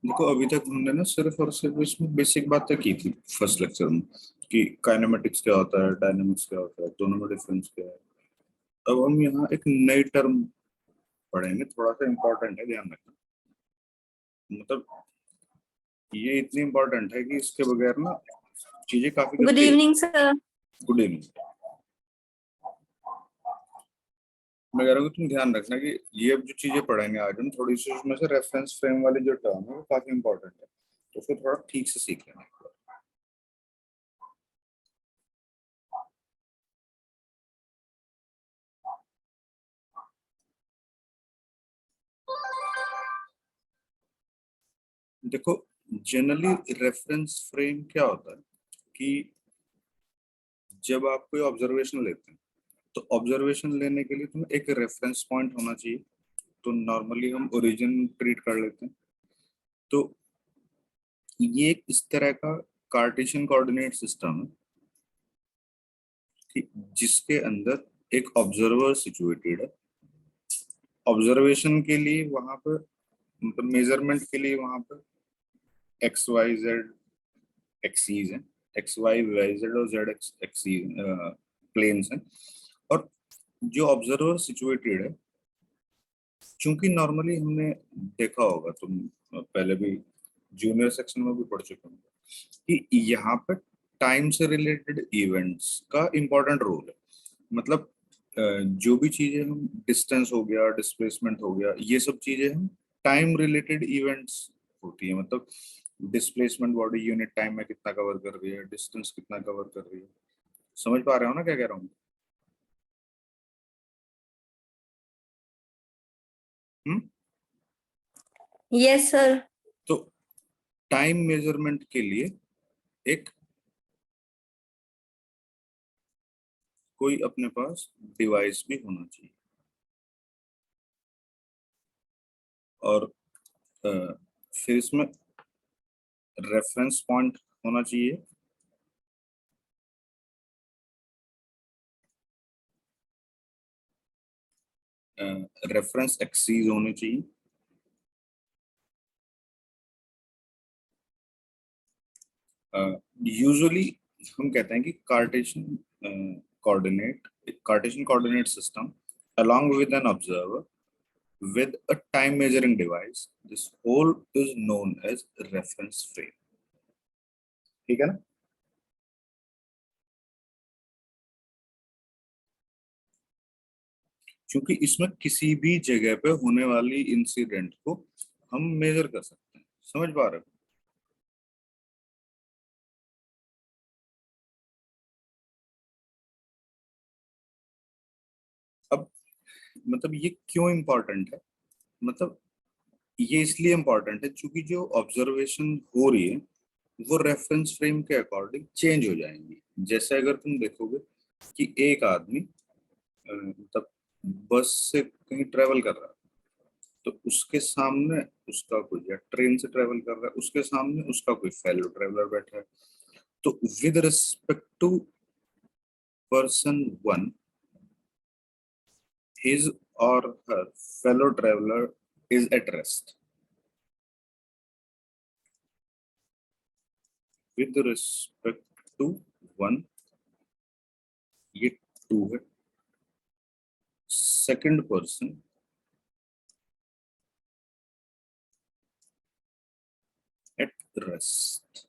देखो अभी तक हमने ना सिर्फ और सिर्फ इसमें बेसिक बातें की थी फर्स्ट लेक्चर में कि काइनेमेटिक्स क्या होता है, डायनामिक्स क्या होता है, दोनों में डिफरेंस क्या है। अब हम यहाँ एक नई टर्म पढ़ेंगे, थोड़ा सा इम्पोर्टेंट है, ध्यान रखना। मतलब ये इतनी इम्पोर्टेंट है कि इसके बगैर ना चीजें काफी गुड गंदी हो। Evening sir. Good evening. मैं कह रहा हूँ कि तुम ध्यान रखना कि ये अब जो चीजें पढ़ेंगे आज हम, थोड़ी सी उसमें से रेफरेंस फ्रेम वाली जो टर्म है वो काफी इंपॉर्टेंट है, तो उसको थोड़ा ठीक से सीख लेना। देखो जनरली रेफरेंस फ्रेम क्या होता है कि जब आप कोई ऑब्जर्वेशन लेते हैं तो ऑब्जर्वेशन लेने के लिए तुम्हें एक रेफरेंस पॉइंट होना चाहिए। तो नॉर्मली हम ओरिजिन ट्रीट कर लेते हैं। तो ये एक इस तरह का कार्टेशियन कोऑर्डिनेट सिस्टम है कि जिसके अंदर एक ऑब्जर्वर सिचुएटेड है। ऑब्जर्वेशन के लिए वहां पर, मतलब मेजरमेंट के लिए वहां पर एक्स वाई जेड एक्सीज हैं, एक्स वाई वाई जेड और जेड एक्स एक्सीज प्लेन्स हैं। और जो ऑब्जर्वर सिचुएटेड है, चूंकि नॉर्मली हमने देखा होगा, तुम पहले भी जूनियर सेक्शन में भी पढ़ चुके होंगे कि यहाँ पर टाइम से रिलेटेड इवेंट्स का इम्पोर्टेंट रोल है। मतलब जो भी चीजें हम, डिस्टेंस हो गया, डिस्प्लेसमेंट हो गया, ये सब चीजें हम टाइम रिलेटेड इवेंट्स होती है। मतलब डिस्प्लेसमेंट बॉडी यूनिट टाइम में कितना कवर कर रही है, डिस्टेंस कितना कवर कर रही है। समझ पा रहे हो ना क्या कह रहा हूँ? हम्म। Yes sir. तो टाइम मेजरमेंट के लिए एक कोई अपने पास डिवाइस भी होना चाहिए। और फिर इसमें रेफरेंस पॉइंट होना चाहिए। रेफरेंस एक्सीज होने चाहिए। यूजुअली हम कहते हैं कि Cartesian coordinate system along with an observer with a time measuring device, this whole is known as reference frame। ठीक है ना? क्योंकि इसमें किसी भी जगह पे होने वाली इंसिडेंट को हम मेजर कर सकते हैं। समझ पा रहे हो? अब मतलब ये क्यों इम्पोर्टेंट है? मतलब ये इसलिए इम्पोर्टेंट है क्योंकि जो ऑब्जर्वेशन हो रही है वो रेफरेंस फ्रेम के अकॉर्डिंग चेंज हो जाएंगी। जैसे अगर तुम देखोगे कि एक आदमी मतलब बस से कहीं ट्रेवल कर रहा है, तो उसके सामने उसका कोई, या ट्रेन से ट्रेवल कर रहा है, उसके सामने उसका कोई फेलो ट्रेवलर बैठा है। तो with respect to person one, his or her fellow traveler is at rest. With respect to one, ये टू है, सेकंड पर्सन एट रेस्ट।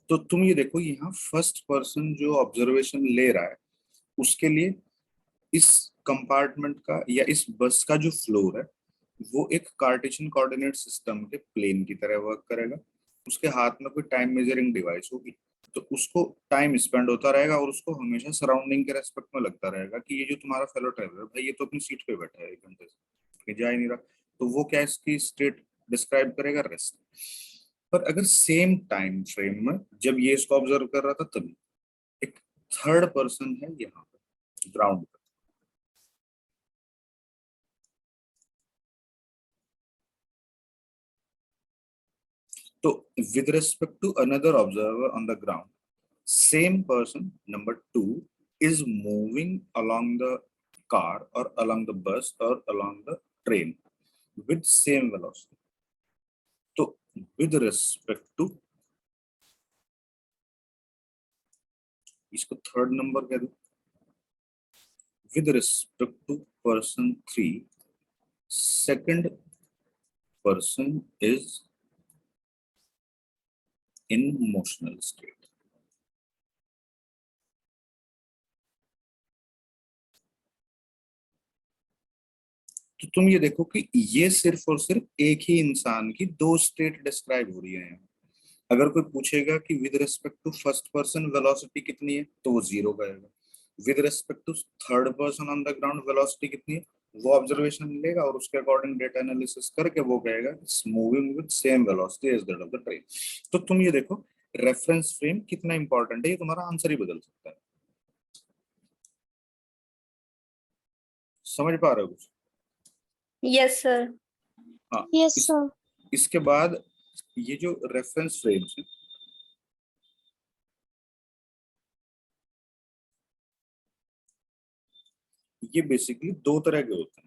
तो तुम ये देखो, यहाँ फर्स्ट पर्सन जो ऑब्जर्वेशन ले रहा है उसके लिए इस कंपार्टमेंट का या इस बस का जो फ्लोर है वो एक कार्टेशियन कोऑर्डिनेट सिस्टम के प्लेन की तरह वर्क करेगा। उसके हाथ में कोई टाइम मेजरिंग डिवाइस होगी, तो उसको टाइम स्पेंड होता रहेगा और उसको हमेशा सराउंडिंग के रेस्पेक्ट में लगता रहेगा कि ये जो तुम्हारा फेलो ट्रेवलर भाई, ये तो अपनी सीट पे बैठा है 1 घंटे से, ये जा ही नहीं रहा। तो वो क्या इसकी स्टेट डिस्क्राइब करेगा? रेस्ट। पर अगर सेम टाइम फ्रेम में जब ये इसको ऑब्जर्व कर रहा था तभी एक थर्ड पर्सन है यहाँ पे ग्राउंड पे, तो with respect to another observer on the ground, same person number 2 is moving along the car or along the bus or along the train with same velocity। तो विद रिस्पेक्ट टू, इसको third number कह दो, with respect to person 3, second person is in motional state. तो तुम ये देखो कि ये सिर्फ और सिर्फ एक ही इंसान की दो स्टेट डिस्क्राइब हो रही है। अगर कोई पूछेगा कि with respect to first person velocity कितनी है, तो वो जीरो कहेगा। With respect to third person on the ground velocity कितनी है, वो ऑब्जर्वेशन लेगा और उसके अकॉर्डिंग डेटा एनालिसिस करके वो कहेगा moving with same velocity as that of the train. तो तुम ये देखो रेफरेंस फ्रेम कितना इंपॉर्टेंट है, ये तुम्हारा आंसर ही बदल सकता है। समझ पा रहे हो कुछ? Yes sir. हाँ। Yes sir. इसके बाद ये जो रेफरेंस फ्रेम्स है, ये बेसिकली दो तरह के होते हैं।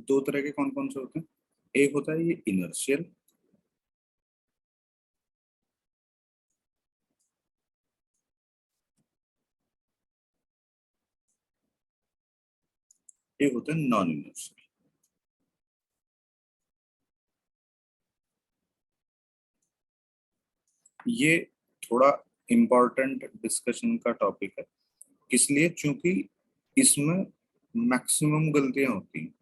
दो तरह के कौन कौन से होते हैं? एक होता है ये इनर्शियल, एक होता है नॉन इनर्शियल। ये थोड़ा इम्पोर्टेंट डिस्कशन का टॉपिक है, इसलिए क्योंकि इसमें मैक्सिमम गलतियां होती हैं।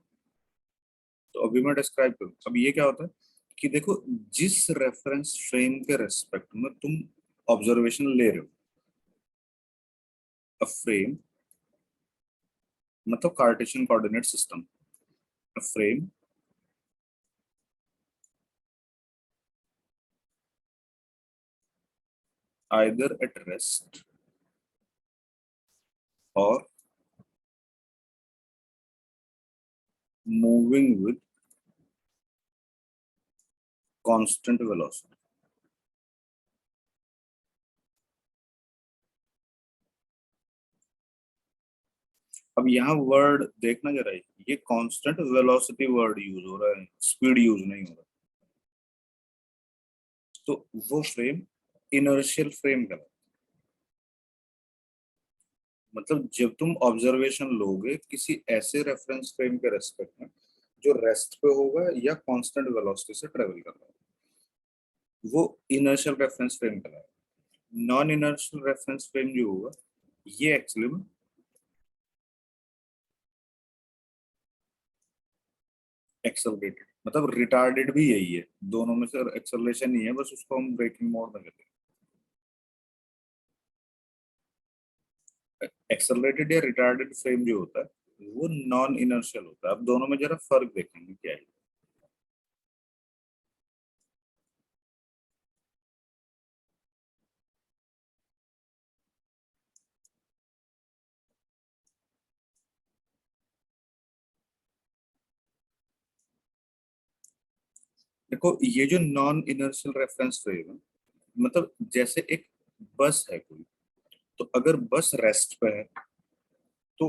तो अभी मैं डिस्क्राइब करूँ। अब ये क्या होता है कि देखो, जिस रेफरेंस फ्रेम के रेस्पेक्ट में तुम ऑब्जर्वेशन ले रहे हो, अ फ्रेम मतलब Cartesian coordinate system, a frame either at rest or moving with constant velocity। अब यहाँ वर्ड देखना जरा, ये कांस्टेंट वेलोसिटी वर्ड यूज हो रहा है, स्पीड यूज नहीं हो रहा। तो वो फ्रेम इनर्शियल फ्रेम का, मतलब जब तुम ऑब्जर्वेशन लोगे किसी ऐसे रेफरेंस फ्रेम के रेस्पेक्ट में जो रेस्ट पे होगा या कांस्टेंट वेलोसिटी से ट्रेवल कर रहा है, वो इनर्शियल रेफरेंस फ्रेम कहलाएगा। नॉन इनर्शियल रेफरेंस फ्रेम जो होगा, ये एक्चुअली में एक्सेलरेटेड, मतलब रिटार्डेड भी यही है, दोनों में से एक्सेलरेशन ही है, बस उसको हम ब्रेकिंग मोड में कहते हैं। एक्सेलरेटेड या रिटार्डेड फ्रेम जो होता है वो नॉन इनर्शियल होता है। अब दोनों में जरा फर्क देखेंगे क्या है। देखो, ये जो नॉन इनर्शियल रेफरेंस फ्रेम है, मतलब जैसे एक बस है कोई, तो अगर बस रेस्ट पे है तो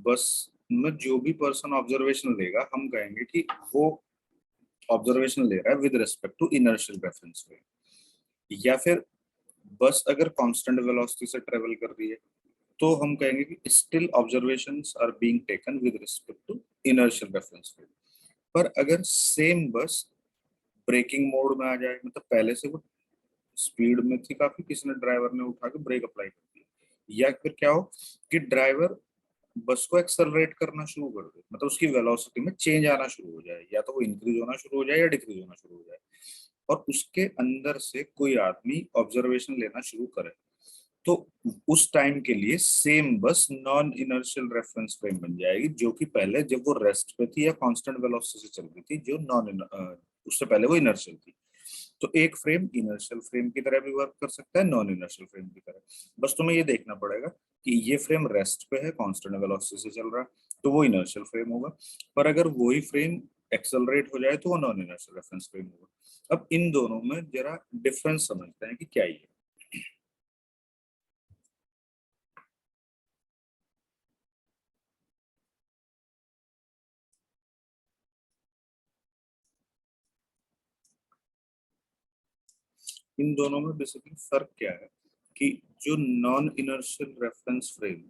बस में जो भी पर्सन ऑब्जर्वेशन लेगा हम कहेंगे कि वो ऑब्जर्वेशन ले रहा है with respect to inertial reference frame. या फिर बस अगर कांस्टेंट वेलोसिटी से ट्रेवल कर रही है तो हम कहेंगे कि still observations are being taken with respect to inertial reference frame. पर अगर सेम बस ब्रेकिंग मोड में आ जाए, मतलब पहले से वो स्पीड में थी काफी, किसी ने ड्राइवर ने उठा के ब्रेक अप्लाई कर दिया, या फिर क्या हो कि ड्राइवर बस को एक्सेलरेट करना शुरू कर दे, मतलब उसकी वेलोसिटी में चेंज आना शुरू हो जाए, या तो वो इंक्रीज होना शुरू हो जाए या डिक्रीज होना शुरू हो जाए, और उसके अंदर से कोई आदमी ऑब्जर्वेशन लेना शुरू करे, तो उस टाइम के लिए सेम बस नॉन इनर्शियल रेफरेंस फ्रेम बन जाएगी, जो कि पहले जब वो रेस्ट पे थी या कांस्टेंट वेलोसिटी से चल रही थी, जो नॉन उससे पहले वो इनर्शियल थी। तो एक फ्रेम इनर्शियल फ्रेम की तरह भी वर्क कर सकता है, नॉन इनर्शियल फ्रेम की तरह। बस तुम्हें ये देखना पड़ेगा कि ये फ्रेम रेस्ट पे है, कांस्टेंट वेलोसिटी से चल रहा है, तो वो इनर्शियल फ्रेम होगा। पर अगर वही फ्रेम एक्सेलरेट हो जाए तो वो नॉन इनर्शियल रेफरेंस फ्रेम होगा। अब इन दोनों में जरा डिफरेंस समझते हैं कि क्या ये। इन दोनों में बेसिकली फर्क क्या है कि जो नॉन इनर्शियल रेफरेंस फ्रेम,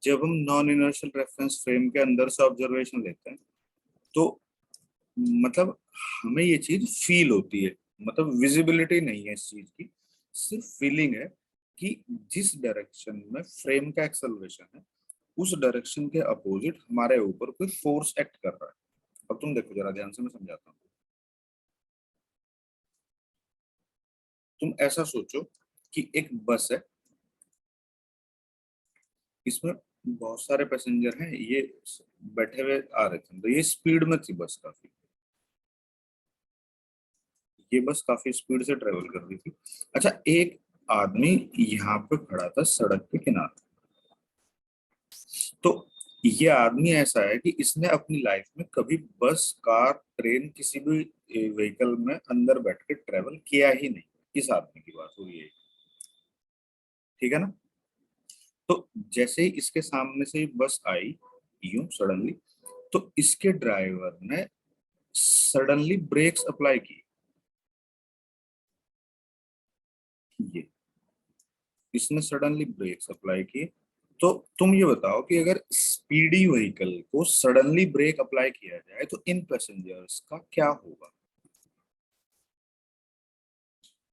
जब हम नॉन इनर्शियल रेफरेंस फ्रेम के अंदर से ऑब्जर्वेशन लेते हैं तो मतलब हमें ये चीज फील होती है, मतलब विजिबिलिटी नहीं है इस चीज की, सिर्फ फीलिंग है कि जिस डायरेक्शन में फ्रेम का एक्सेलरेशन है उस डायरेक्शन के अपोजिट हमारे ऊपर कोई फोर्स एक्ट कर रहा है। अब तुम देखो जरा ध्यान से, मैं समझाता हूँ। तुम ऐसा सोचो कि एक बस है, इसमें बहुत सारे पैसेंजर हैं, ये बैठे हुए आ रहे थे, तो ये स्पीड में थी बस काफी, ये बस काफी स्पीड से ट्रेवल कर रही थी। अच्छा, एक आदमी यहाँ पे खड़ा था सड़क के किनारे। तो ये आदमी ऐसा है कि इसने अपनी लाइफ में कभी बस, कार, ट्रेन, किसी भी व्हीकल में अंदर बैठ के ट्रेवल किया ही नहीं। इस आदमी की बात हो रही है, ठीक है ना। तो जैसे ही इसके सामने से बस आई यूं सडनली, तो इसके ड्राइवर ने सडनली ब्रेक्स अप्लाई की। ये इसने सडनली ब्रेक्स अप्लाई किए। तो तुम ये बताओ कि अगर स्पीडी व्हीकल को सडनली ब्रेक अप्लाई किया जाए तो इन पैसेंजर्स का क्या होगा।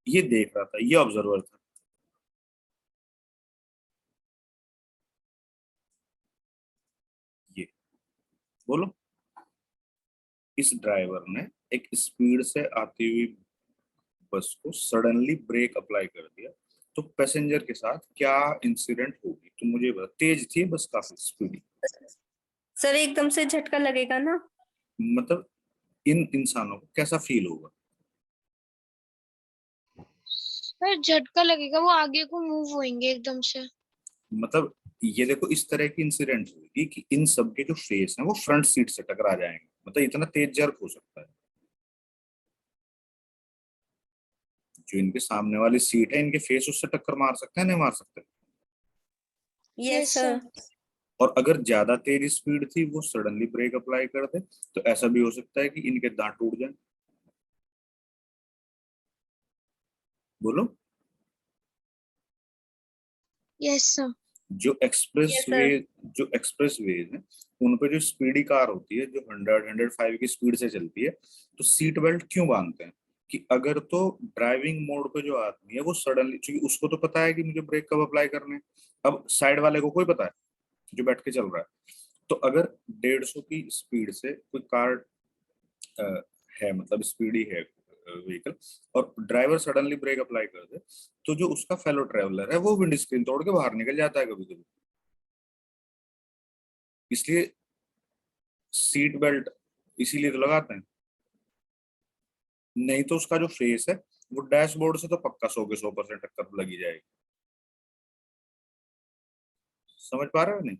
ये देख रहा था, ये ऑब्जर्वर था, ये बोलो। इस ड्राइवर ने एक स्पीड से आती हुई बस को सडनली ब्रेक अप्लाई कर दिया, तो पैसेंजर के साथ क्या इंसिडेंट होगी तो मुझे बता। तेज थी बस, काफी स्पीडी, सर एकदम से झटका लगेगा ना। मतलब इन इंसानों को कैसा फील होगा। सर झटका लगेगा, वो आगे को मूव होंगे एकदम से। मतलब ये देखो, इस तरह की इंसिडेंट होगी कि इन सब के जो फेस हैं वो फ्रंट सीट से टकरा जाएंगे, मतलब इतना तेज जर्क हो सकता है। जो इनके सामने वाली सीट है, इनके फेस उससे टक्कर मार सकते हैं, नहीं मार सकते। Yes yes sir. सर। और अगर ज्यादा तेज स्पीड थी, वो सडनली ब्रेक अप्लाई कर दे, तो ऐसा भी हो सकता है कि इनके दांत टूट जाए। बोलो। Yes sir. जो एक्सप्रेस यस वे सर। जो एक्सप्रेस वेज है, उन पे जो स्पीडी कार होती है जो 100-105 की स्पीड से चलती है, तो सीट बेल्ट क्यों बांधते हैं कि अगर तो ड्राइविंग मोड पे जो आदमी है वो सडनली, क्योंकि उसको तो पता है कि मुझे ब्रेक कब अप्लाई करने हैं, अब साइड वाले को कोई पता है जो बैठ के चल रहा है। तो अगर 150 की स्पीड से कोई कार है, मतलब स्पीडी है व्हीकल, और ड्राइवर सडनली ब्रेक अप्लाई कर दे, तो जो उसका फेलो ट्रेवलर है वो विंड स्क्रीन तोड़ के बाहर निकल जाता है कभी कभी। इसलिए सीट बेल्ट इसीलिए तो लगाते हैं, नहीं तो उसका जो फेस है वो डैशबोर्ड से तो पक्का 100 के 100% टक्कर लगी जाएगी। समझ पा रहे हो नहीं।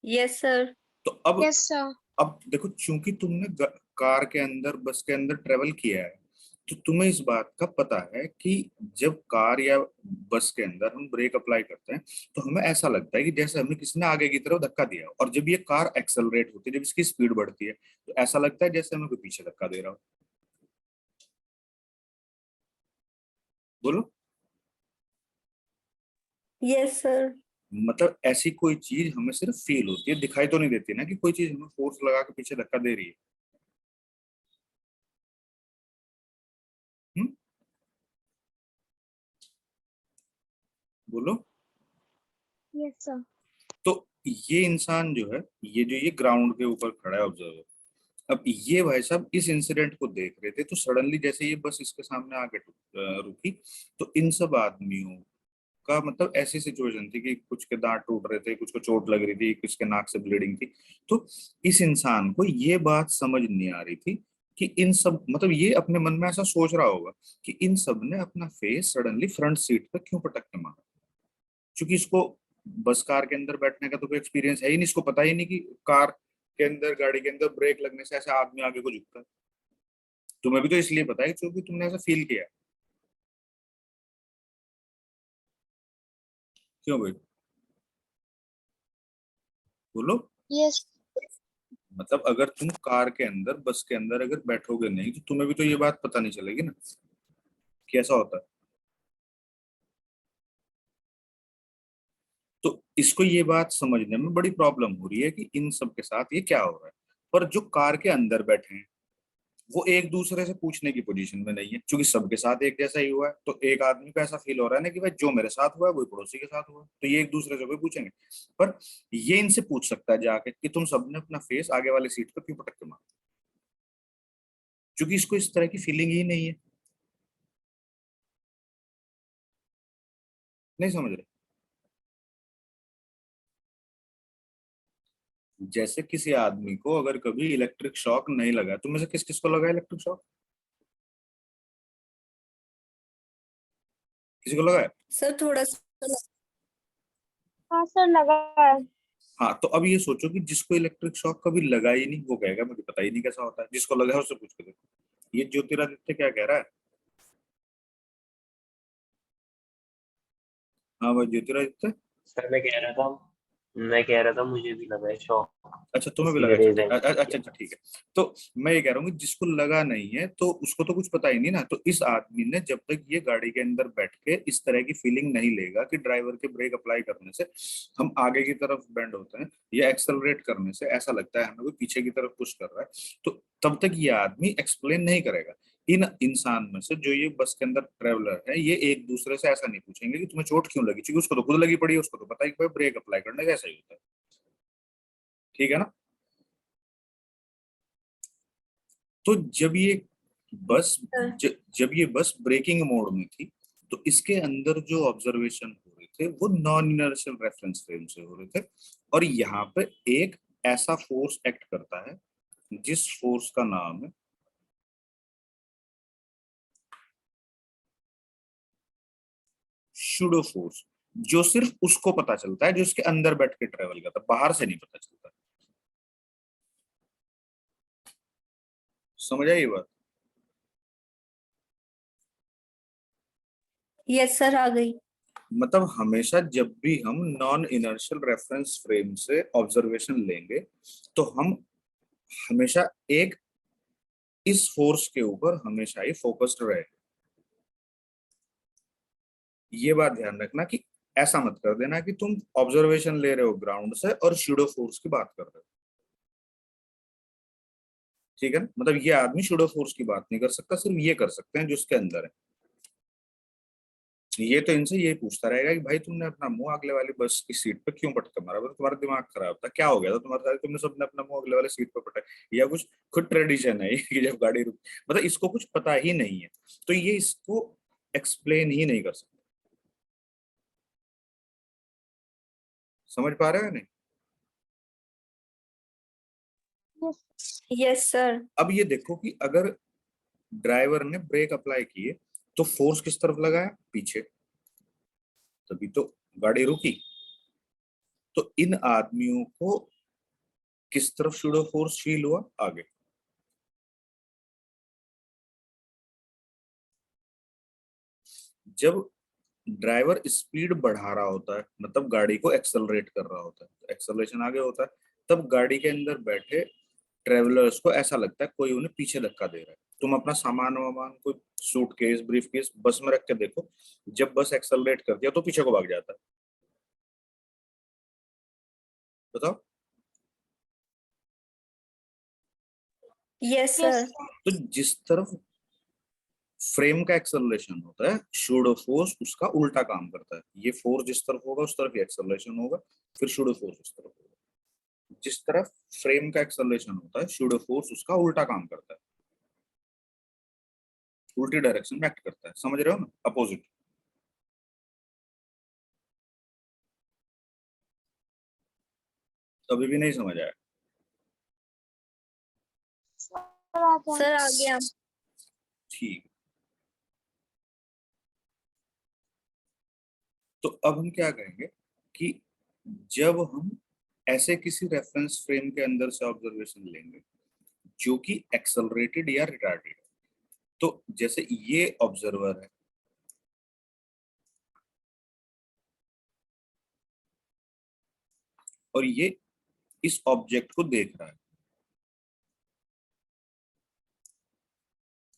Yes sir. तो अब यस सर। अब देखो, चूंकि तुमने कार के अंदर, बस के अंदर ट्रेवल किया है, तो तुम्हें इस बात का पता है कि जब कार या बस के अंदर हम ब्रेक अप्लाई करते हैं तो हमें ऐसा लगता है कि जैसे हमें किसी ने आगे की तरफ धक्का दिया, और जब ये कार एक्सेलरेट होती है, जब इसकी स्पीड बढ़ती है, तो ऐसा लगता है जैसे हमें कोई पीछे धक्का दे रहा हो। बोलो। Yes sir. मतलब ऐसी कोई चीज हमें सिर्फ फील होती है, दिखाई तो नहीं देती ना कि कोई चीज हमें फोर्स लगा के पीछे धक्का दे रही है। हम्म? बोलो। Yes sir. तो ये इंसान जो है, ये ग्राउंड के ऊपर खड़ा है ऑब्जर्वर, अब ये भाई साहब इस इंसिडेंट को देख रहे थे, तो सडनली जैसे ये बस इसके सामने आके रुकी, तो इन सब आदमियों का मतलब ऐसी सिचुएशन थी कि कुछ के दांत टूट रहे थे, कुछ को चोट लग रही थी, कुछ के नाक से ब्लीडिंग थी। तो इस इंसान को ये बात समझ नहीं आ रही थी कि इन सब मतलब ये अपने मन में ऐसा सोच रहा होगा कि इन सब ने अपना फेस सडनली फ्रंट सीट पे क्यों पटक के मारा। क्योंकि इसको बस कार के अंदर बैठने का तो कोई एक्सपीरियंस है ही नहीं, इसको पता ही नहीं कि कार के अंदर, गाड़ी के अंदर ब्रेक लगने से ऐसा आदमी आगे को झुकता है। तुम्हें भी तो इसलिए पता है क्योंकि तुमने ऐसा फील किया है। क्यों भाई, बोलो। यस। मतलब अगर तुम कार के अंदर, बस के अंदर अगर बैठोगे नहीं तो तुम्हें भी तो ये बात पता नहीं चलेगी ना कि ऐसा होता है। तो इसको ये बात समझने में बड़ी प्रॉब्लम हो रही है कि इन सब के साथ ये क्या हो रहा है। पर जो कार के अंदर बैठे हैं वो एक दूसरे से पूछने की पोजीशन में नहीं है, क्योंकि सबके साथ एक जैसा ही हुआ है। तो एक आदमी को ऐसा फील हो रहा है ना कि भाई जो मेरे साथ हुआ है वो पड़ोसी के साथ हुआ है, तो ये एक दूसरे से कोई पूछेंगे। पर ये इनसे पूछ सकता है जाके कि तुम सबने अपना फेस आगे वाली सीट पर क्यों पटक के मारा, क्योंकि इसको इस तरह की फीलिंग ही नहीं है। नहीं समझ रहे। जैसे किसी आदमी को अगर कभी इलेक्ट्रिक शॉक नहीं लगा, तुम में से किस किस को लगा इलेक्ट्रिक शॉक? किसी को लगा है? सर थोड़ा सा हाँ सर, लगा है। हाँ, तो अब ये सोचो कि जिसको इलेक्ट्रिक शॉक कभी लगा ही नहीं वो कहेगा मुझे पता ही नहीं कैसा होता है, जिसको लगा है उससे पूछ के देखो। ये ज्योतिरादित्य क्या कह रहा है? हाँ भाई ज्योतिरादित्य। सर मैं कह रहा था मुझे भी लगा है शौक, अच्छा तुम्हें भी लगा, इसीलिए अच्छा रेज ठीक, एंड अच्छा किया। अच्छा ठीक है। तो मैं ये कह रहा हूँ कि जिसको लगा नहीं है तो उसको तो कुछ पता ही नहीं ना। तो इस आदमी ने जब तक ये गाड़ी के अंदर बैठ के इस तरह की फीलिंग नहीं लेगा कि ड्राइवर के ब्रेक अप्लाई करने से हम आगे की तरफ बेंड होते हैं या एक्सेलरेट करने से ऐसा लगता है हमें कोई पीछे की तरफ पुश कर रहा है, तो तब तक ये आदमी एक्सप्लेन नहीं करेगा। इन इंसान में से जो ये बस के अंदर ट्रेवलर है ये एक दूसरे से ऐसा नहीं पूछेंगे कि तुम्हें चोट क्यों लगी, क्योंकि उसको तो खुद लगी पड़ी है, उसको तो पता है कि भाई ब्रेक अप्लाई करने का ऐसा ही होता है। ठीक है ना। तो सर। जब ये बस ब्रेकिंग मोड में थी तो इसके अंदर जो ऑब्जर्वेशन हो रहे थे वो नॉन इनर्शियल रेफरेंस फ्रेम से हो रहे थे। और यहाँ पे एक ऐसा फोर्स एक्ट करता है जिस फोर्स का नाम है शूडो फोर्स, जो सिर्फ उसको पता चलता है जो उसके अंदर बैठ के ट्रेवल करता है, बाहर से नहीं पता चलता। समझ आई ये बात? यस सर, आ गई। मतलब हमेशा जब भी हम नॉन इनर्शियल रेफरेंस फ्रेम से ऑब्जर्वेशन लेंगे तो हम हमेशा एक इस फोर्स के ऊपर हमेशा ही फोकस्ड रहे। ये बात ध्यान रखना कि ऐसा मत कर देना कि तुम ऑब्जर्वेशन ले रहे हो ग्राउंड से और शूडो फोर्स की बात कर रहे हो। ठीक है ना, मतलब ये आदमी शूडो फोर्स की बात नहीं कर सकता, सिर्फ ये कर सकते हैं जो उसके अंदर है। ये तो इनसे यही पूछता रहेगा कि भाई तुमने अपना मुंह अगले वाली बस की सीट पे क्यों पटका मारा, मतलब तुम्हारा दिमाग खराब था, क्या हो गया था तुम्हारे साथ, तुमने सबने अपना मुंह अगले वाले सीट पे पटका, या कुछ खुद ट्रेडिशन है कि जब गाड़ी रुक, मतलब इसको कुछ पता ही नहीं है तो ये इसको एक्सप्लेन ही नहीं कर सकता। समझ पा रहे हो नहीं? Yes sir. अब ये देखो कि अगर ड्राइवर ने ब्रेक अप्लाई किए तो फोर्स किस तरफ लगाया, पीछे, तभी तो गाड़ी रुकी। तो इन आदमियों को किस तरफ शूडो फोर्स फील हुआ, आगे। जब ड्राइवर स्पीड बढ़ा रहा होता है मतलब गाड़ी को एक्सेलरेट कर रहा होता है, तो एक्सेलरेशन आगे होता है, तब गाड़ी के अंदर बैठे ट्रेवलर्स को ऐसा लगता है कोई उन्हें पीछे धक्का दे रहा है। तुम अपना सामान वामान कोई सूटकेस ब्रीफकेस बस में रख के देखो, जब बस एक्सेलरेट करती है तो पीछे को भाग जाता है। बताओ। Yes yes. सर। तो जिस तरफ फ्रेम का एक्सेलरेशन होता है शूडो फोर्स उसका उल्टा काम करता है। ये फोर्स जिस तरफ होगा उस तरफ ही एक्सेलरेशन होगा, फिर शूडो फोर्स उस तरफ होगा। जिस तरफ फ्रेम का एक्सेलरेशन होता है शूडो फोर्स उसका उल्टा काम करता है, उल्टी डायरेक्शन में एक्ट करता है। समझ रहे हो ना, अपोजिट। अभी भी नहीं समझ आया? सर आ गया। ठीक। तो अब हम क्या करेंगे कि जब हम ऐसे किसी रेफरेंस फ्रेम के अंदर से ऑब्जर्वेशन लेंगे जो कि एक्सेलरेटेड या रिटार्डेड, तो जैसे ये ऑब्जर्वर है और ये इस ऑब्जेक्ट को देख रहा है,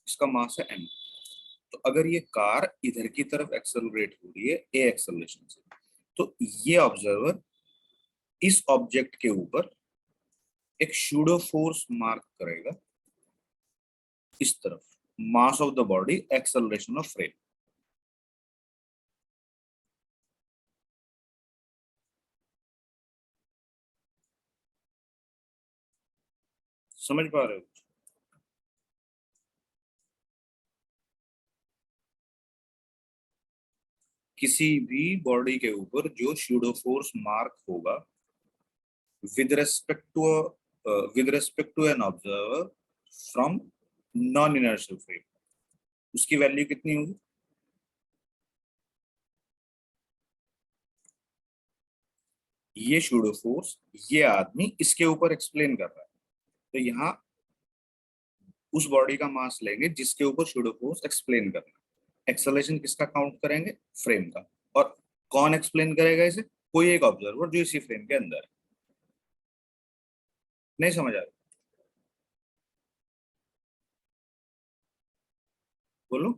इसका मास है m। तो अगर ये कार इधर की तरफ एक्सेलरेट हो रही है a एक्सेलरेशन से, तो ये ऑब्जर्वर इस ऑब्जेक्ट के ऊपर एक शूडो फोर्स मार्क करेगा इस तरफ, mass of the body acceleration of frame. समझ पा रहे हो? किसी भी बॉडी के ऊपर जो शूडो फोर्स मार्क होगा with respect to with respect to an observer from non inertial frame, उसकी वैल्यू कितनी होगी? ये शूडो फोर्स ये आदमी इसके ऊपर एक्सप्लेन कर रहा है, तो यहाँ उस बॉडी का मास लेंगे जिसके ऊपर शूडो फोर्स एक्सप्लेन करना है। एक्सेलरेशन किसका काउंट करेंगे? फ्रेम का। और कौन एक्सप्लेन करेगा इसे? कोई एक ऑब्जर्वर जो इसी फ्रेम के अंदर है। नहीं समझ आ रहा? बोलो।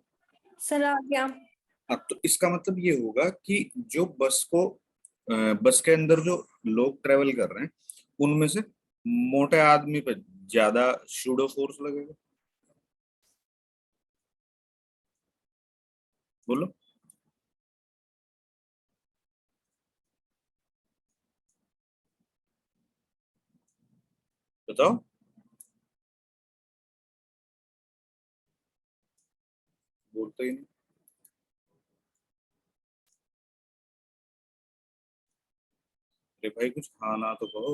सर आ गया। हाँ, तो इसका मतलब ये होगा कि जो बस के अंदर जो लोग ट्रेवल कर रहे हैं उनमें से मोटे आदमी पे ज्यादा शूडो फोर्स लगेगा। बोलो। बताओ। बोलते ही नहीं। अरे भाई कुछ हाँ ना तो कहो।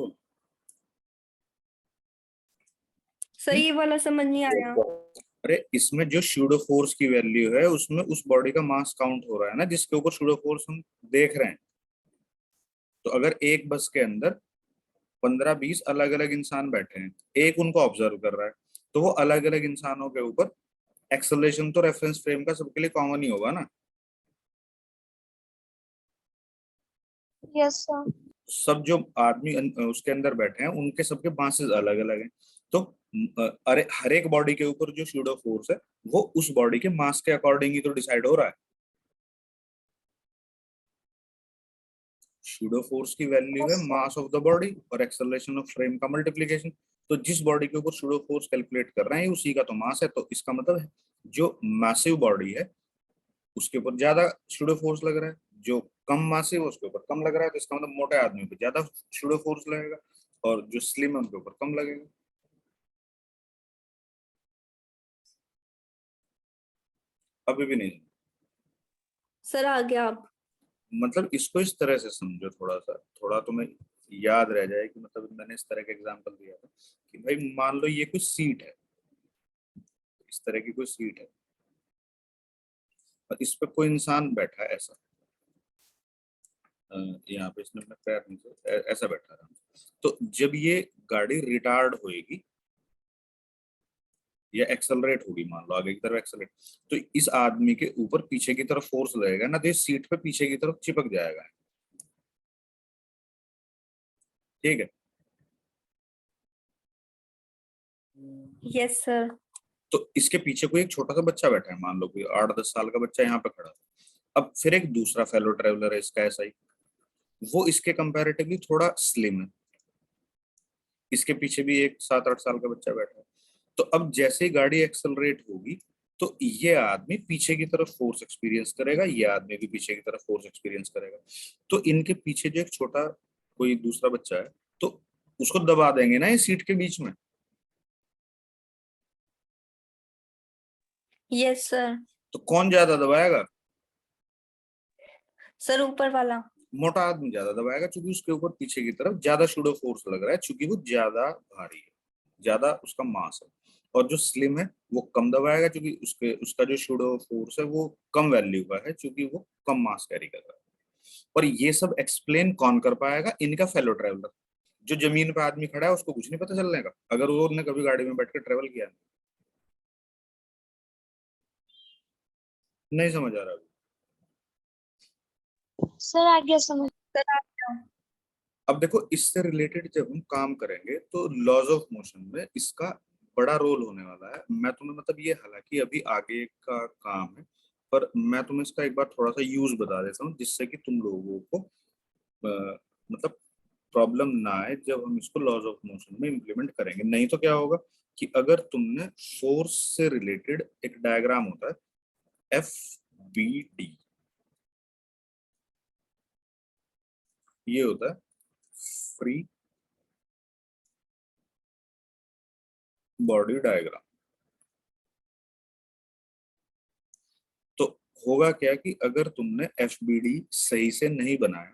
सर ये वाला समझ नहीं आया। अरे इसमें जो शूडो फोर्स की वैल्यू है उसमें उस बॉडी का मास काउंट हो रहा है ना जिसके ऊपर शूडो फोर्स हम देख रहे हैं। तो अगर एक बस के अंदर 15-20 अलग अलग इंसान बैठे हैं, एक उनको ऑब्जर्व कर रहा है, तो वो अलग अलग इंसानों के ऊपर एक्सेलरेशन तो रेफरेंस फ्रेम का सबके लिए कॉमन ही होगा ना। Yes sir. सब जो आदमी उसके अंदर बैठे हैं उनके सबके मासेस अलग अलग हैं। तो अरे हर एक बॉडी के ऊपर जो शूडो फोर्स है वो उस बॉडी के मास के अकॉर्डिंग ही तो डिसाइड हो रहा है। शूडो फोर्स की वैल्यू है Yes, sir. Mass of the body और एक्सेलरेशन ऑफ फ्रेम का मल्टीप्लिकेशन। तो जिस बॉडी के ऊपर शूडो फोर्स कैलकुलेट कर रहे हैं उसी का तो मास है। तो इसका मतलब है जो मैसिव बॉडी है उसके ऊपर ज्यादा शूडो फोर्स लग रहा है, जो कम मैसिव है उसके ऊपर कम लग रहा है। तो इसका मतलब मोटे आदमी पे ज्यादा शूडो फोर्स लगेगा और जो स्लिम है उनके ऊपर कम लगेगा। अभी भी नहीं? सर आ गया अब। मतलब इसको इस तरह से समझो, थोड़ा सा थोड़ा तुम्हें याद रह जाए कि मतलब मैंने इस तरह का एग्जांपल दिया था कि भाई मान लो ये कोई सीट है, इस तरह की कोई सीट है और इस पे कोई इंसान बैठा है ऐसा, यहाँ पे इसने अपना पैर नीचे ऐसा बैठा रहा। तो जब ये गाड़ी रिटार्ड होएगी या एक्सेलरेट होगी, मान लो आगे की तरफ एक्सेलरेट, तो इस आदमी के ऊपर पीछे की तरफ फोर्स लगेगा ना, तो इस सीट पे पीछे की तरफ चिपक जाएगा। ठीक है। Yes sir. तो इसके पीछे कोई एक छोटा सा बच्चा बैठा है, मान लो कोई 8-10 साल का बच्चा यहाँ पे खड़ा है। अब फिर एक दूसरा फेलो ट्रेवलर है इसका ऐसा ही, वो इसके कंपैरेटिवली थोड़ा स्लिम है, इसके पीछे भी एक 7-8 साल का बच्चा बैठा है। तो अब जैसे ही गाड़ी एक्सेलरेट होगी तो ये आदमी पीछे की तरफ फोर्स एक्सपीरियंस करेगा, ये आदमी भी पीछे की तरफ फोर्स एक्सपीरियंस करेगा। तो इनके पीछे जो एक छोटा कोई दूसरा बच्चा है तो उसको दबा देंगे ना ये सीट के बीच में। Yes sir. तो कौन ज्यादा दबाएगा? सर ऊपर वाला। मोटा आदमी ज्यादा दबाएगा क्योंकि उसके ऊपर पीछे की तरफ ज्यादा शूडो फोर्स लग रहा है, क्योंकि वो ज्यादा भारी है, ज्यादा उसका मास है। और जो स्लिम है वो कम दबाएगा क्योंकि उसका जो शूडो फोर्स है वो कम वैल्यू का है, क्योंकि वो कम मास कैरी कर रहा है। और ये सब एक्सप्लेन कौन कर पाएगा? इनका फेलो ट्रेवलर। जो जमीन पे आदमी खड़ा है उसको कुछ नहीं पता चलने का, अगर वो ने कभी गाड़ी में बैठ कर ट्रेवल किया नहीं। समझ आ रहा है? सर आ गया समझ। सर आ गया। अब देखो, इससे रिलेटेड जब हम काम करेंगे तो लॉज ऑफ मोशन में इसका बड़ा रोल होने वाला है। मैं तुम्हें मतलब ये हालांकि अभी आगे का काम है, पर मैं तुम्हें इसका एक बार थोड़ा सा यूज बता देता हूँ, जिससे कि तुम लोगों को मतलब प्रॉब्लम ना आए जब हम इसको लॉज ऑफ मोशन में इम्प्लीमेंट करेंगे। नहीं तो क्या होगा कि अगर तुमने फोर्स से रिलेटेड एक डायग्राम होता है FBD, ये होता है फ्री बॉडी डायग्राम। तो होगा क्या कि अगर तुमने FBD सही से नहीं बनाया,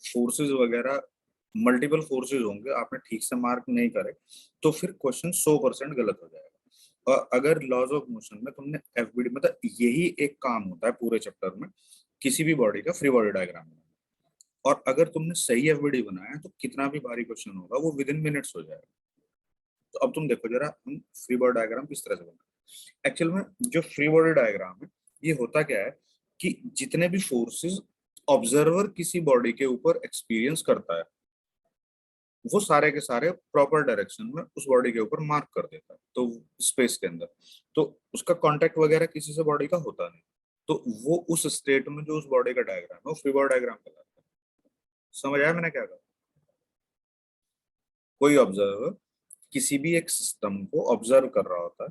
फोर्सेस वगैरह मल्टीपल फोर्सेस होंगे, आपने ठीक से मार्क नहीं करे, तो फिर क्वेश्चन 100% गलत हो जाएगा। और अगर लॉज ऑफ मोशन में तुमने FBD, मतलब यही एक काम होता है पूरे चैप्टर में, किसी भी बॉडी का फ्री बॉडी डायग्राम बनाना। और अगर तुमने सही FBD बनाया तो कितना भी भारी क्वेश्चन होगा वो विद इन मिनट्स हो जाएगा। तो अब तुम देखो जरा, हम फ्री बॉडी डायग्राम किस तरह से बनाए। एक्चुअल में जो फ्री बॉडी डायग्राम है, ये होता क्या है कि जितने भी फोर्सेस ऑब्जर्वर किसी बॉडी के ऊपर एक्सपीरियंस करता है, वो सारे के सारे प्रॉपर डायरेक्शन में उस बॉडी के ऊपर मार्क कर देता है, तो स्पेस के अंदर। तो उसका कांटेक्ट वगैरह किसी से बॉडी का होता नहीं, तो वो उस स्टेट में जो उस बॉडी का डायग्राम है वो फ्री बॉडी डायग्राम कहलाता है। समझ आया मैंने क्या कहा? कोई ऑब्जर्वर किसी भी एक सिस्टम को ऑब्जर्व कर रहा होता है,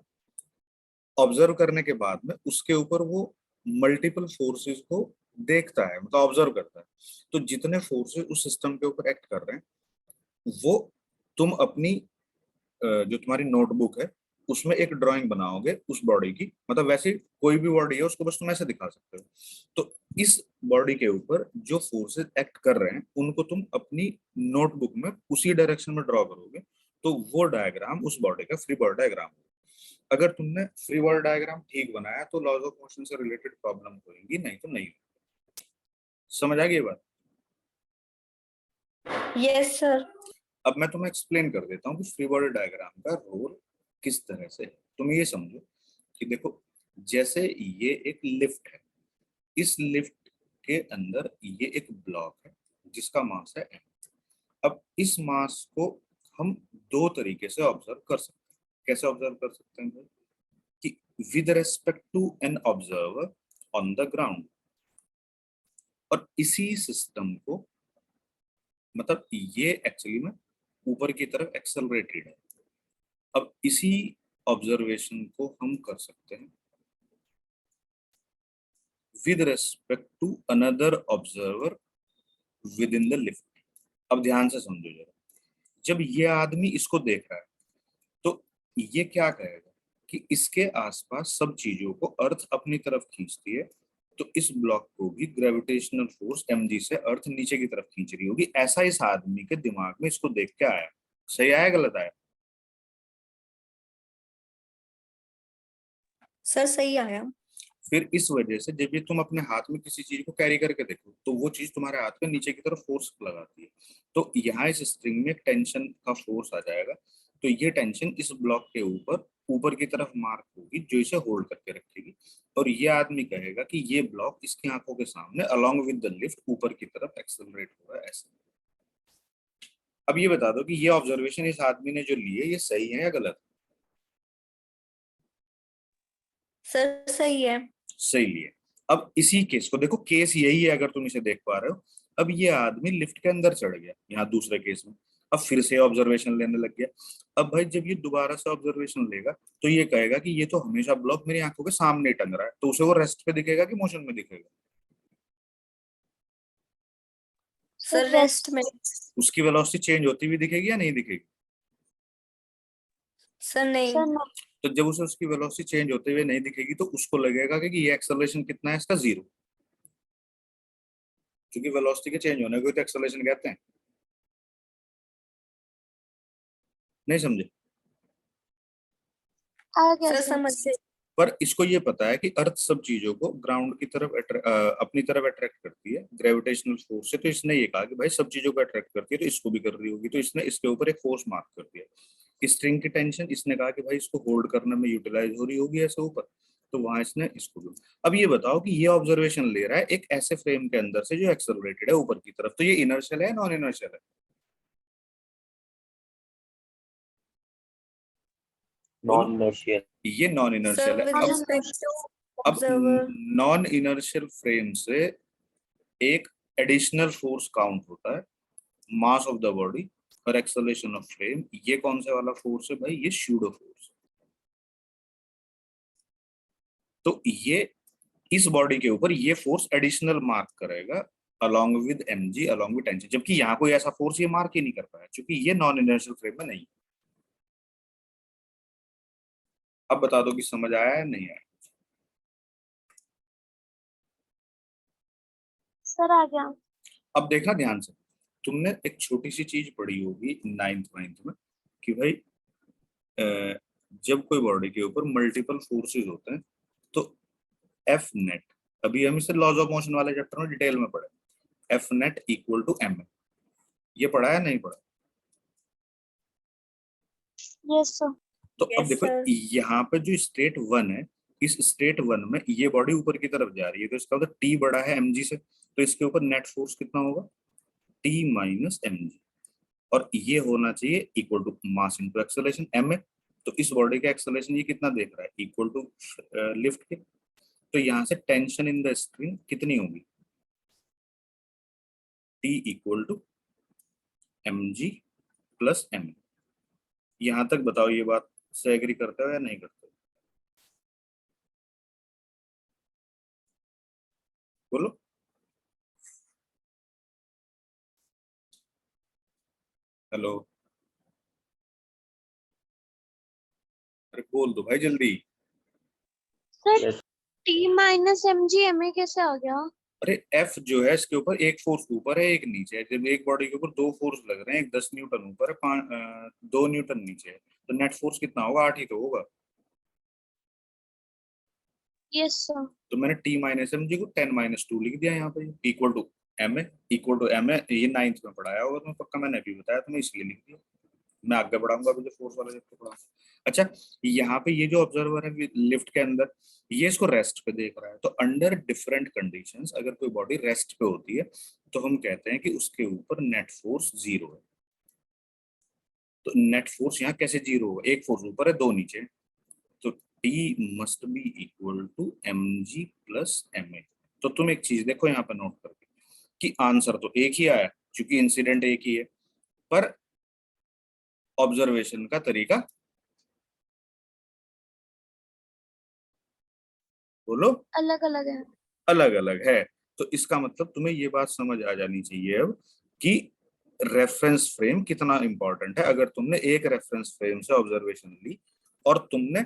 ऑब्जर्व करने के बाद में उसके ऊपर वो मल्टीपल फोर्सेस को देखता है, मतलब ऑब्जर्व करता है। तो जितने फोर्सेस उस सिस्टम के ऊपर एक्ट कर रहे हैं, वो तुम अपनी जो तुम्हारी नोटबुक है उसमें एक ड्राइंग बनाओगे उस बॉडी की, मतलब वैसे कोई भी बॉडी है उसको बस तुम ऐसे दिखा सकते हो। तो इस बॉडी के ऊपर जो फोर्सेस एक्ट कर रहे हैं उनको तुम अपनी नोटबुक में उसी डायरेक्शन में ड्रॉ करोगे, तो वो डायग्राम उस बॉडी का फ्री बॉडी डायग्राम होगा। अगर तुमने फ्री बॉडी डायग्राम ठीक बनाया तो लॉज ऑफ मोशन से रिलेटेड प्रॉब्लम होगी, नहीं तो नहीं। समझ आ गई ये बात? Yes sir. अब मैं तुम्हें एक्सप्लेन कर देता हूँ कि फ्री बॉडी डायग्राम का रोल किस तरह से है। तुम ये समझो कि देखो, जैसे ये एक लिफ्ट है, इस लिफ्ट के अंदर ये एक ब्लॉक है जिसका मास है m। अब इस मास को हम दो तरीके से ऑब्जर्व कर सकते हैं। कैसे ऑब्जर्व कर सकते हैं भाई? कि with respect to an observer on the ground. और इसी सिस्टम को, मतलब ये एक्चुअली में ऊपर की तरफ एक्सेलरेटेड है। अब इसी ऑब्जर्वेशन को हम कर सकते हैं with respect to another observer within the lift. अब ध्यान से समझो जरा, जब ये आदमी इसको देख रहा है तो ये क्या कहेगा कि इसके आसपास सब चीजों को अर्थ अपनी तरफ खींचती है, तो इस ब्लॉक को भी ग्रेविटेशनल फोर्स mg से अर्थ नीचे की तरफ खींच रही होगी। ऐसा इस आदमी के दिमाग में इसको देख के आया। सही आया गलत आया? सर सही आया। फिर इस वजह से जब ये तुम अपने हाथ में किसी चीज को कैरी करके देखो तो वो चीज तुम्हारे हाथ में नीचे की तरफ फोर्स लगाती है, तो यहाँ इस स्ट्रिंग में टेंशन का फोर्स आ जाएगा। तो ये टेंशन इस ब्लॉक के ऊपर ऊपर की तरफ मार्क होगी जो इसे होल्ड करके रखेगी। और ये आदमी कहेगा कि ये ब्लॉक इसकी आंखों के सामने अलोंग विद द लिफ्ट ऊपर की तरफ एक्सेलरेट हो रहा है, ऐसे। अब ये बता दो कि ये ऑब्जर्वेशन इस आदमी ने जो ली है ये सही है या गलत? सर सही है। सही लिया। अब इसी केस को देखो, केस यही है अगर तुम इसे देख पा रहे हो। अब ये आदमी लिफ्ट के अंदर चढ़ गया यहाँ दूसरे केस में, अब फिर से ऑब्जर्वेशन लेने लग गया। अब भाई जब ये दोबारा से ऑब्जर्वेशन लेगा तो ये कहेगा कि ये तो हमेशा ब्लॉक मेरी आंखों के सामने टंग रहा है, तो उसे वो रेस्ट पे दिखेगा कि मोशन में दिखेगा? सर रेस्ट में। उसकी वेलोसिटी चेंज होती हुई दिखेगी या नहीं दिखेगी? सर नहीं। तो जब उसे उसकी वेलोसिटी चेंज होते हुए नहीं दिखेगी तो उसको लगेगा कि ये एक्सेलरेशन कितना है इसका, 0। क्योंकि वेलोसिटी के चेंज होने को तो एक्सेलरेशन कहते हैं। नहीं समझे? आ गया सर सर। समझ गए। पर इसको ये पता है कि अर्थ सब चीजों को ग्राउंड की तरफ अपनी तरफ अट्रैक्ट करती है ग्रेविटेशनल फोर्स से। तो इसने ये कहा कि भाई सब चीजों को अट्रैक्ट करती है तो इसको भी कर रही होगी, तो इसने इसके ऊपर एक फोर्स मार्क कर दिया। स्ट्रिंग की टेंशन इसने कहा कि भाई इसको होल्ड करने में यूटिलाइज हो रही होगी ऐसे ऊपर, तो वहां इसने इसको भी। अब ये बताओ कि ये ऑब्जर्वेशन ले रहा है एक ऐसे फ्रेम के अंदर से जो एक्सेलरेटेड है ऊपर की तरफ, तो ये इनर्शियल है नॉन इनर्शियल है? Non inertial. ये नॉन इनर्शियल सर है। विद अब रिस्पेक्ट टू अब ऑब्जर्वर। नॉन इनर्शियल फ्रेम से एक एडिशनल फोर्स काउंट होता है, मास ऑफ द बॉडी और एक्सेलरेशन ऑफ फ्रेम। ये कौन सा वाला फोर्स है भाई? ये स्यूडो फोर्स। तो ये इस बॉडी के ऊपर ये फोर्स एडिशनल मार्क करेगा along with mg along with tension, जबकि यहाँ कोई ऐसा फोर्स ये मार्क ही नहीं कर पाया क्योंकि ये नॉन इनर्शियल फ्रेम में नहीं। अब बता दो कि समझ आया है नहीं आया? सर आ गया। अब देखना ध्यान से, तुमने एक छोटी सी चीज पढ़ी होगी 9th में कि भाई जब कोई बॉडी के ऊपर मल्टीपल फोर्सेस होते हैं तो एफ नेट, अभी हम इसे लॉज ऑफ मोशन वाले चैप्टर में डिटेल में पढ़े, F net equal to m. ये पढ़ा है नहीं पढ़ा? Yes sir. तो अब Yes, देखो sir. यहाँ पे जो स्टेट 1 है, इस स्टेट 1 में ये बॉडी ऊपर की तरफ जा रही है तो इसका मतलब टी बड़ा है mg से, तो इसके ऊपर नेट फोर्स कितना होगा? T minus mg। और ये होना चाहिए equal to mass into acceleration m है। तो इस बॉडी का एक्सेलरेशन ये कितना देख रहा है? इक्वल टू लिफ्ट के। तो यहाँ से टेंशन इन द स्प्रिंग कितनी होगी? T equal to mg plus m। यहाँ तक बताओ ये बात से एग्री करते हो या नहीं करते हो? बोलो। हेलो, अरे बोल दो भाई जल्दी। Sir yes. T minus m g m a कैसे आ गया? अरे एफ जो है इसके ऊपर एक फोर्स ऊपर है एक नीचे है। जब एक बॉडी के ऊपर दो फोर्स लग रहे हैं, एक 10 न्यूटन ऊपर है 2 न्यूटन नीचे है, तो नेट फोर्स कितना होगा? 8 ही तो होगा। Yes sir. तो मैंने टी माइनस एम जी को 10 माइनस 2 लिख दिया यहाँ पे, इक्वल टू एम है। इक्वल टू एम है, ये 9th में पढ़ाया होगा तुम्हें पक्का, मैंने अभी बताया तुम्हें इसलिए लिख दिया। मैं आगे बढ़ाऊंगा अभी जो फोर्स वाला चैप्टर पढ़ाऊंगा। अच्छा, यहाँ पे ये जो ऑब्जर्वर है लिफ्ट के अंदर, ये इसको रेस्ट पे देख रहा है। तो अंडर डिफरेंट कंडीशंस अगर कोई बॉडी रेस्ट पे होती है तो हम कहते हैं कि उसके ऊपर नेट फोर्स 0 है। तो नेट फोर्स यहाँ कैसे 0 होगा? एक फोर्स ऊपर है दो नीचे, तो T must be equal to mg plus ma। तो तुम एक चीज देखो यहाँ पे नोट करके कि आंसर तो एक ही आया क्योंकि इंसिडेंट एक ही है, पर ऑब्जर्वेशन का तरीका बोलो अलग अलग है। अलग अलग है। तो इसका मतलब तुम्हें ये बात समझ आ जानी चाहिए अब कि रेफरेंस फ्रेम कितना इंपॉर्टेंट है। अगर तुमने एक रेफरेंस फ्रेम से ऑब्जर्वेशन ली और तुमने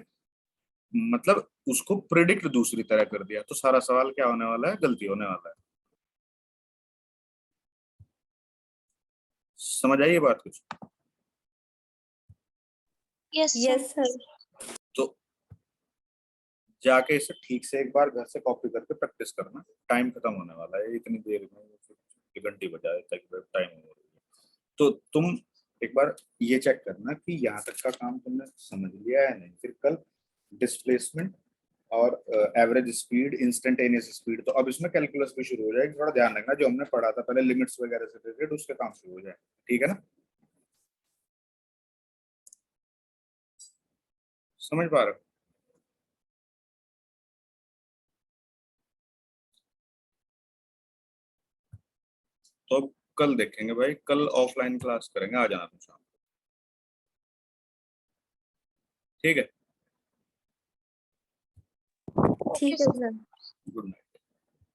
मतलब उसको प्रिडिक्ट दूसरी तरह कर दिया, तो सारा सवाल क्या होने वाला है? गलती होने वाला है। समझ आई ये बात कुछ? Yes yes sir. सर। तो जाके इसे ठीक से एक बार घर से कॉपी करके प्रैक्टिस करना। टाइम खत्म होने वाला है इतनी देर में, 1 घंटे बजाए तक टाइम हो रही है। तो तुम एक बार ये चेक करना कि यहाँ तक का काम तुमने समझ लिया है नहीं। फिर कल डिस्प्लेसमेंट और एवरेज स्पीड, इंस्टेंटेनियस स्पीड, तो अब इसमें कैलकुलस भी शुरू हो जाएगी। थोड़ा ध्यान रखना, जो हमने पढ़ा था पहले लिमिट्स वगैरह से रिलेटेड, उसके काम शुरू हो जाए। ठीक है ना? समझ पा रहे हो? तो अब कल देखेंगे भाई, कल ऑफलाइन क्लास करेंगे, आ जाना तुम शाम को। ठीक है? ठीक है सर। Good night.